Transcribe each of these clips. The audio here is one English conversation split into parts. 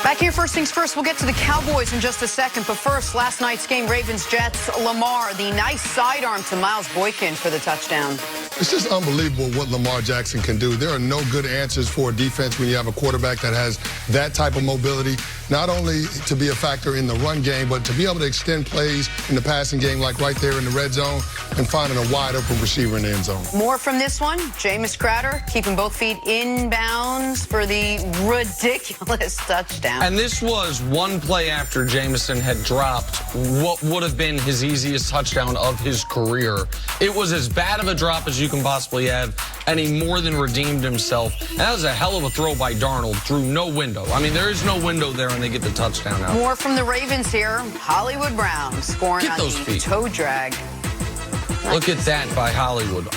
Back here, first things first, we'll get to the Cowboys in just a second. But first, last night's game, Ravens-Jets, Lamar, the nice sidearm to Miles Boykin for the touchdown. It's just unbelievable what Lamar Jackson can do. There are no good answers for a defense when you have a quarterback that has that type of mobility, not only to be a factor in the run game, but to be able to extend plays in the passing game, like right there in the red zone, and finding a wide-open receiver in the end zone. More from this one. Jameis Crowder keeping both feet in bounds for the ridiculous touchdown. And this was one play after Jameson had dropped what would have been his easiest touchdown of his career. It was as bad of a drop as you can possibly have, and he more than redeemed himself. And that was a hell of a throw by Darnold through no window. I mean, there is no window there, and they get the touchdown out. More from the Ravens here. Hollywood Brown scoring on the toe drag. Look at that by Hollywood.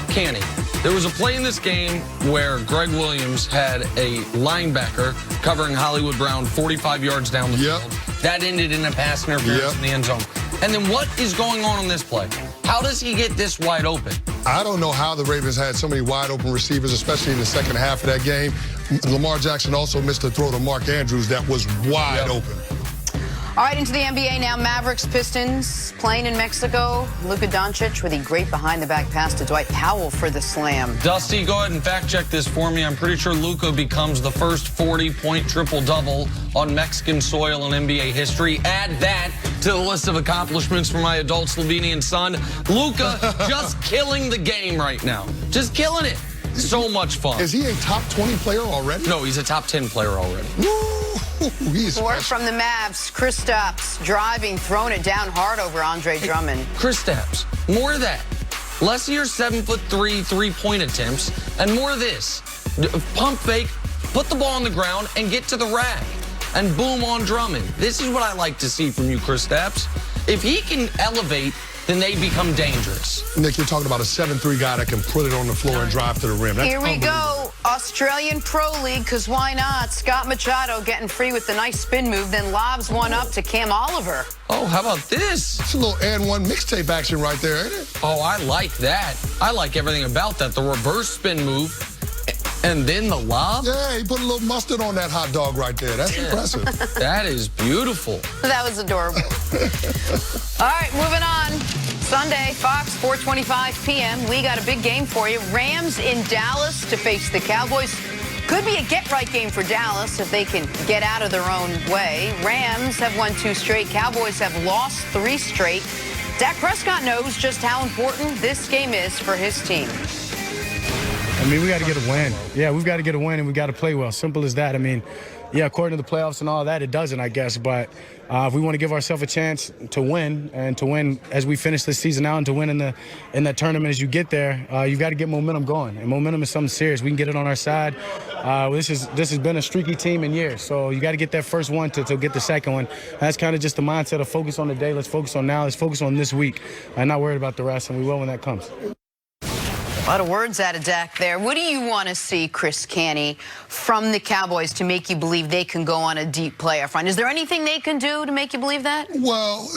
Canny. There was a play in this game where Greg Williams had a linebacker covering Hollywood Brown 45 yards down the field. That ended in a pass interference in the end zone. And then what is going on this play? How does he get this wide open? I don't know how the Ravens had so many wide open receivers, especially in the second half of that game. Lamar Jackson also missed a throw to Mark Andrews that was wide open. All right, into the NBA now. Mavericks, Pistons playing in Mexico. Luka Doncic with a great behind-the-back pass to Dwight Powell for the slam. Dusty, go ahead and fact-check this for me. I'm pretty sure Luka becomes the first 40-point triple-double on Mexican soil in NBA history. Add that to the list of accomplishments for my adult Slovenian son. Luka just killing the game right now. Just killing it. So much fun. Is he a top 20 player already? No, he's a top 10 player already. More from the Mavs. Kristaps driving, throwing it down hard over Andre Drummond. Kristaps, more of that. Less of your 7'3" three-point attempts, and more of this. Pump fake, put the ball on the ground, and get to the rack. And boom on Drummond. This is what I like to see from you, Kristaps. If he can elevate, then they become dangerous. Nick, you're talking about a 7'3" guy that can put it on the floor and drive to the rim. That's Here we go. Australian Pro League, because why not? Scott Machado getting free with the nice spin move, then lobs one up to Cam Oliver. Oh, how about this? It's a little and one mixtape action right there, ain't it? Oh, I like that. I like everything about that. The reverse spin move, and then the lob. Yeah, he put a little mustard on that hot dog right there. That's impressive. That is beautiful. That was adorable. All right, moving on. Sunday, Fox, 4:25 p.m. We got a big game for you. Rams in Dallas to face the Cowboys. Could be a get-right game for Dallas if they can get out of their own way. Rams have won 2 straight. Cowboys have lost 3 straight. Dak Prescott knows just how important this game is for his team. I mean, we got to get a win. Yeah, we've got to get a win, and we got to play well. Simple as that. I mean, yeah, according to the playoffs and all that, it doesn't, I guess. But if we want to give ourselves a chance to win, and to win as we finish this season out, and to win in that tournament as you get there, you've got to get momentum going. And momentum is something serious. We can get it on our side. This has been a streaky team in years. So you got to get that first one to get the second one. That's kind of just the mindset of focus on the day. Let's focus on now. Let's focus on this week. I'm not worried about the rest, and we will when that comes. A lot of words out of Dak there. What do you want to see, Chris Canny, from the Cowboys to make you believe they can go on a deep playoff run? Is there anything they can do to make you believe that? Well,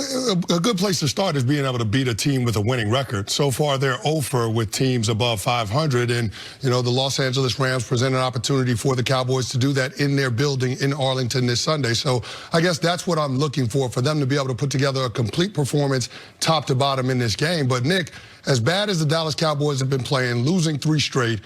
a good place to start is being able to beat a team with a winning record. So far, they're 0-for with teams above 500. And, you know, the Los Angeles Rams present an opportunity for the Cowboys to do that in their building in Arlington this Sunday. So I guess that's what I'm looking for them to be able to put together a complete performance top to bottom in this game. But, Nick, as bad as the Dallas Cowboys have been playing, losing 3 straight,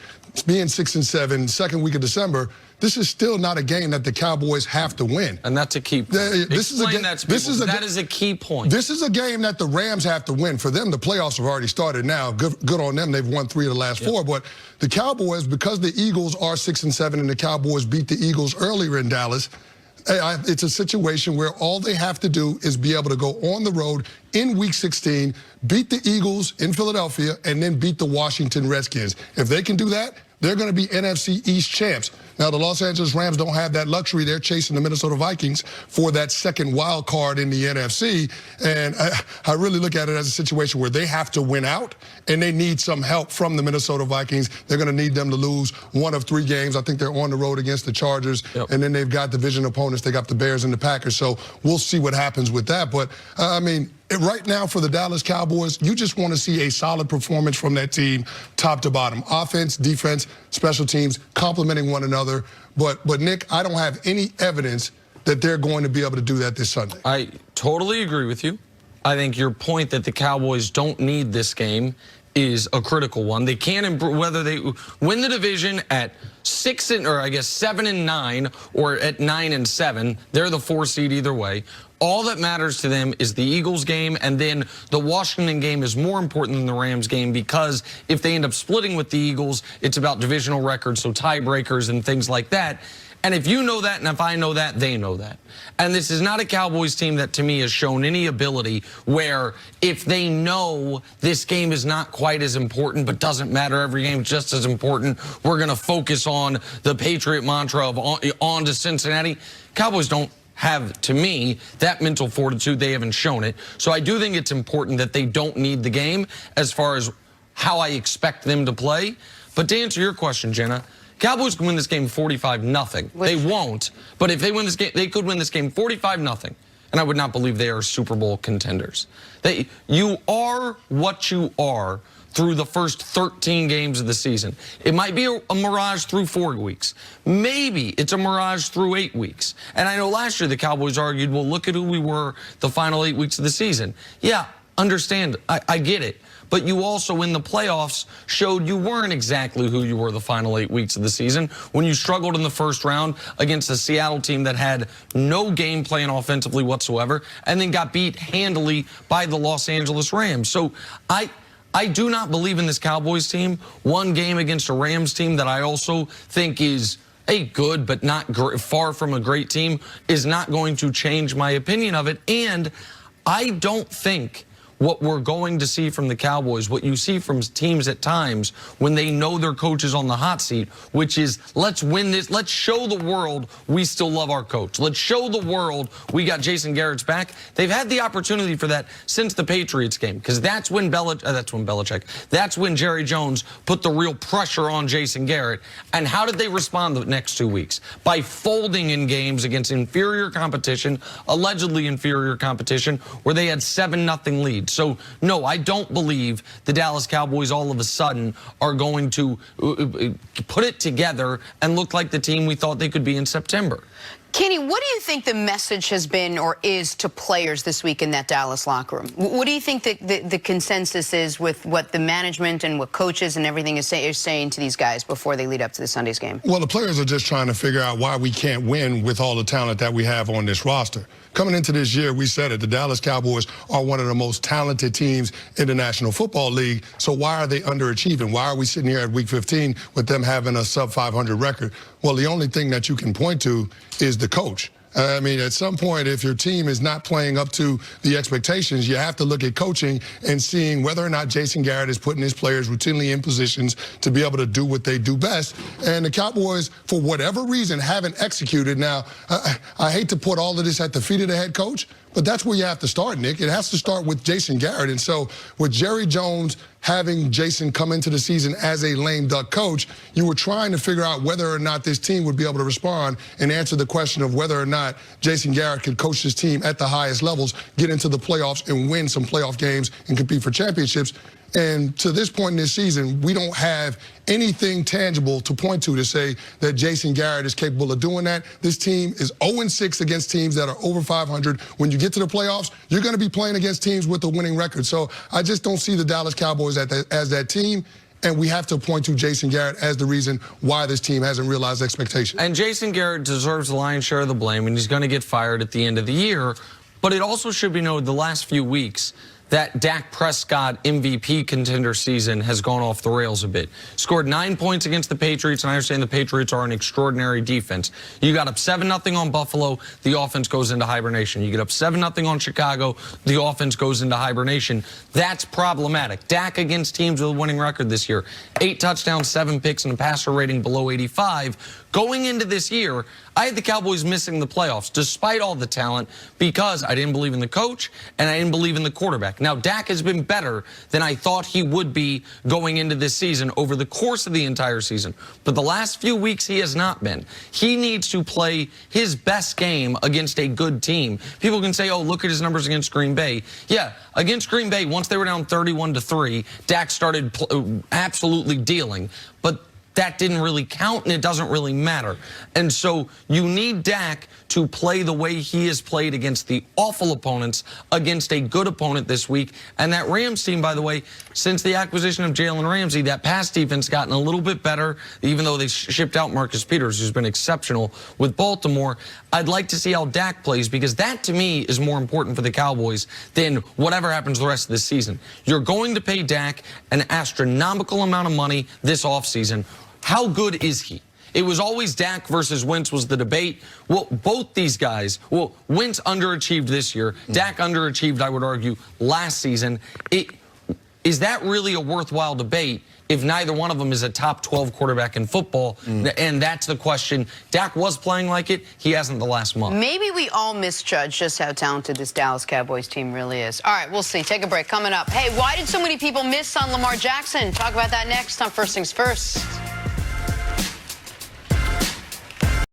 being 6-7, second week of December, this is still not a game that the Cowboys have to win. And that's a key point. That is a key point. This is a game that the Rams have to win. For them, the playoffs have already started now. Good on them. They've won 3 of the last 4. But the Cowboys, because the Eagles are 6-7 and the Cowboys beat the Eagles earlier in Dallas, it's a situation where all they have to do is be able to go on the road in Week 16, beat the Eagles in Philadelphia, and then beat the Washington Redskins. If they can do that, they're going to be NFC East champs. Now, the Los Angeles Rams don't have that luxury. They're chasing the Minnesota Vikings for that second wild card in the NFC. And I really look at it as a situation where they have to win out, and they need some help from the Minnesota Vikings. They're going to need them to lose 1 of 3 games. I think they're on the road against the Chargers, and then they've got division opponents. They got the Bears and the Packers. So we'll see what happens with that. But, I mean, right now for the Dallas Cowboys, you just want to see a solid performance from that team, top to bottom. Offense, defense, special teams, complementing one another. But Nick, I don't have any evidence that they're going to be able to do that this Sunday. I totally agree with you. I think your point that the Cowboys don't need this game is a critical one. They can't improve whether they win the division at 7-9 or at 9-7. They're the 4 seed either way. All that matters to them is the Eagles game, and then the Washington game is more important than the Rams game, because if they end up splitting with the Eagles, it's about divisional records, so tiebreakers and things like that. And if you know that, and if I know that, they know that. And this is not a Cowboys team that, to me, has shown any ability where if they know this game is not quite as important, but doesn't matter, every game is just as important, we're going to focus on the Patriot mantra of on to Cincinnati. Cowboys don't have, to me, that mental fortitude. They haven't shown it. So I do think it's important that they don't need the game as far as how I expect them to play. But to answer your question, Jenna, Cowboys can win this game 45-0. They won't, but if they win this game, they could win this game 45-0. And I would not believe they are Super Bowl contenders. You are what you are through the first 13 games of the season. It might be a mirage through 4 weeks. Maybe it's a mirage through 8 weeks. And I know last year the Cowboys argued, well, look at who we were the final 8 weeks of the season. Yeah, understand. I get it. But you also, in the playoffs, showed you weren't exactly who you were the final 8 weeks of the season when you struggled in the first round against a Seattle team that had no game plan offensively whatsoever and then got beat handily by the Los Angeles Rams. So I do not believe in this Cowboys team. One game against a Rams team that I also think is a good but not far from a great team is not going to change my opinion of it. And I don't think what we're going to see from the Cowboys, what you see from teams at times when they know their coach is on the hot seat, which is, let's win this. Let's show the world we still love our coach. Let's show the world we got Jason Garrett's back. They've had the opportunity for that since the Patriots game, because that's when Jerry Jones put the real pressure on Jason Garrett. And how did they respond the next 2 weeks? By folding in games against inferior competition, allegedly inferior competition, where they had 7-0 leads. So, no, I don't believe the Dallas Cowboys all of a sudden are going to put it together and look like the team we thought they could be in September. Kenny, what do you think the message has been or is to players this week in that Dallas locker room? What do you think the consensus is with what the management and what coaches and everything is saying to these guys before they lead up to the Sunday's game? Well, the players are just trying to figure out why we can't win with all the talent that we have on this roster. Coming into this year, we said it, the Dallas Cowboys are one of the most talented teams in the National Football League. So why are they underachieving? Why are we sitting here at Week 15 with them having a sub-500 record? Well, the only thing that you can point to is the coach. I mean, at some point, if your team is not playing up to the expectations, you have to look at coaching and seeing whether or not Jason Garrett is putting his players routinely in positions to be able to do what they do best. And the Cowboys, for whatever reason, haven't executed. Now, I hate to put all of this at the feet of the head coach, but that's where you have to start, Nick. It has to start with Jason Garrett. And so with Jerry Jones having Jason come into the season as a lame duck coach, you were trying to figure out whether or not this team would be able to respond and answer the question of whether or not Jason Garrett could coach his team at the highest levels, get into the playoffs and win some playoff games and compete for championships. And to this point in this season, we don't have anything tangible to point to say that Jason Garrett is capable of doing that. This team is 0-6 against teams that are over 500. When you get to the playoffs, you're going to be playing against teams with a winning record. So I just don't see the Dallas Cowboys as that team. And we have to point to Jason Garrett as the reason why this team hasn't realized expectations. And Jason Garrett deserves the lion's share of the blame, and he's going to get fired at the end of the year. But it also should be noted the last few weeks that Dak Prescott MVP contender season has gone off the rails a bit. Scored 9 points against the Patriots, and I understand the Patriots are an extraordinary defense. You got up 7-0 on Buffalo, the offense goes into hibernation. You get up 7-0 on Chicago, the offense goes into hibernation. That's problematic. Dak against teams with a winning record this year, 8 touchdowns, 7 picks, and a passer rating below 85. going into this year, I had the Cowboys missing the playoffs despite all the talent because I didn't believe in the coach and I didn't believe in the quarterback. Now, Dak has been better than I thought he would be going into this season over the course of the entire season. But the last few weeks, he has not been. He needs to play his best game against a good team. People can say, oh, look at his numbers against Green Bay. Yeah, against Green Bay, once they were down 31-3, Dak started absolutely dealing. But that didn't really count, and it doesn't really matter. And so you need Dak to play the way he has played against the awful opponents, against a good opponent this week. And that Rams team, by the way, since the acquisition of Jalen Ramsey, that pass defense gotten a little bit better, even though they shipped out Marcus Peters, who's been exceptional with Baltimore. I'd like to see how Dak plays, because that, to me, is more important for the Cowboys than whatever happens the rest of this season. You're going to pay Dak an astronomical amount of money this offseason. How good is he? It was always Dak versus Wentz was the debate. Well, both these guys, well, Wentz underachieved this year. Dak underachieved, I would argue, last season. Is that really a worthwhile debate if neither one of them is a top 12 quarterback in football? And that's the question. Dak was playing like it. He hasn't the last month. Maybe we all misjudge just how talented this Dallas Cowboys team really is. All right, we'll see. Take a break. Coming up. Hey, why did so many people miss on Lamar Jackson? Talk about that next on First Things First.